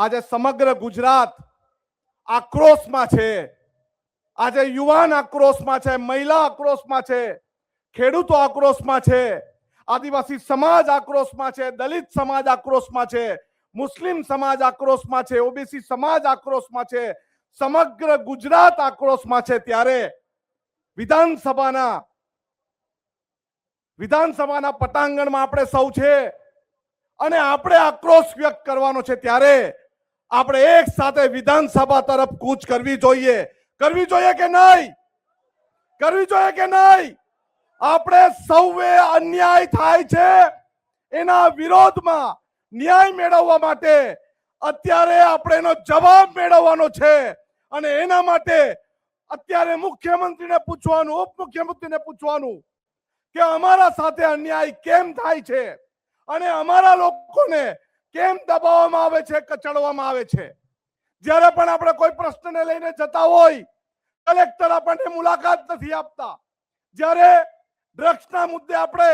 આજે સમગ્ર ગુજરાત આક્રોશમાં છે. આજે યુવાન આક્રોશમાં છે, મહિલા આક્રોશમાં છે, ખેડૂતો આક્રોશમાં છે, આદિવાસી સમાજ આક્રોશમાં છે, દલિત સમાજ આક્રોશમાં છે, મુસ્લિમ સમાજ આક્રોશમાં છે, ઓબીસી સમાજ આક્રોશમાં છે, સમગ્ર ગુજરાત આક્રોશમાં છે. ત્યારે વિધાનસભાના પટાંગણમાં આપણે સૌ છે અને આપણે આક્રોશ વ્યક્ત કરવાનો છે. ત્યારે આપણે એક સાથે વિધાનસભા તરફ કૂચ કરવી જોઈએ. કરવી જોઈએ કે નહીં? કરવી જોઈએ કે નહીં? આપણે સૌએ અન્યાય થાય છે એના વિરોધમાં ન્યાય મેળવવા માટે અત્યારે આપણે એનો જવાબ મેળવવાનો છે. અને એના માટે અત્યારે મુખ્યમંત્રીને પૂછવાનું, ઉપમુખ્યમંત્રીને પૂછવાનું કે અમારા સાથે અન્યાય કેમ થાય છે અને અમારા લોકોને કેમ દબાવવામાં આવે છે, કચડવામાં આવે છે. જ્યારે પણ આપણે કોઈ પ્રશ્નને લઈને જતા હોય, કલેક્ટર આપણને મુલાકાત નથી આપતા. જ્યારે ડ્રગ્સના મુદ્દે આપણે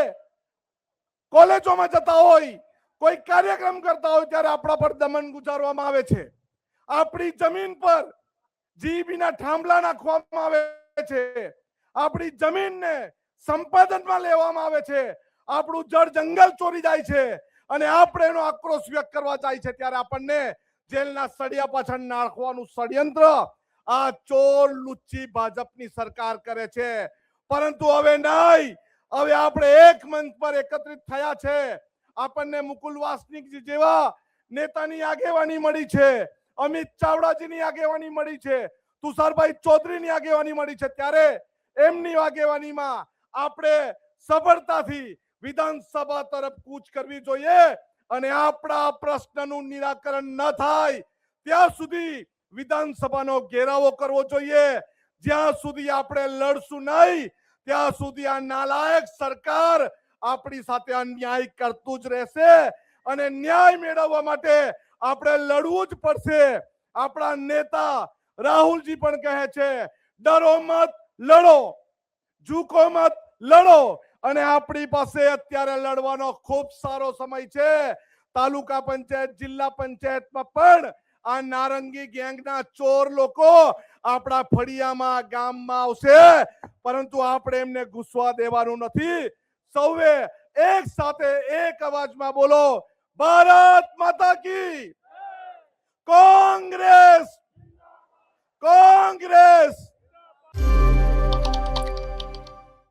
કોલેજોમાં જતા હોય, કોઈ કાર્યક્રમ કરતા હોય, ત્યારે આપણા પર દમન ગુજારવામાં આવે છે. આપણી જમીન પર જીબીના થાંભલા નાખવામાં આવે છે. આપણી જમીનને સંપાદનમાં લેવામાં આવે છે. આપણું જળ જંગલ ચોરી જાય છે અને આપણે એનો આક્રોશ વ્યક્ત કરવા જાય છે. ત્યારે આપણને જેલના સળિયા પાછળ નાખવાનું ષડયંત્ર આ ચોર લુચ્ચી ભાજપની સરકાર કરે છે. પરંતુ હવે નહીં. હવે આપણે એક મંચ પર એકત્રિત થયા છે. આપણને મુકુલ વાસનિક જેવા નેતાની આગેવાની મળી છે, અમિત ચાવડાજીની આગેવાની મળી છે, તુષારભાઈ ચૌધરીની આગેવાની મળી છે. ત્યારે એમની આગેવાનીમાં આપણે સફળતાથી વિધાનસભા તરફ કૂચ કરવી જોઈએ. અને આપણા પ્રશ્નનું નિરાકરણ ન થાય ત્યાં સુધી વિધાનસભાનો ઘેરાવો કરવો જોઈએ. જ્યાં સુધી આપણે લડશું નહીં, ત્યાં સુધી આ નાલાયક સરકાર આપણી સાથે અન્યાય કરતું જ રહેશે. અને ન્યાય મેળવવા માટે આપણે લડવું જ પડશે. આપણા નેતા રાહુલજી પણ કહે છે, ડરો મત, લડો, ઝૂકો મત, લડો. અને આપણી પાસે અત્યારે લડવાનો ખૂબ સારો સમય છે. તાલુકા પંચાયત, જિલ્લા પંચાયતમાં પણ આ નારંગી ગેંગના ચોર લોકો આપણા ફળિયામાં, ગામમાં આવશે, પરંતુ આપણે એમને ઘૂસવા દેવાનું નથી. સૌએ એક સાથે એક અવાજમાં બોલો, ભારત માતા કી, કોંગ્રેસ, કોંગ્રેસ.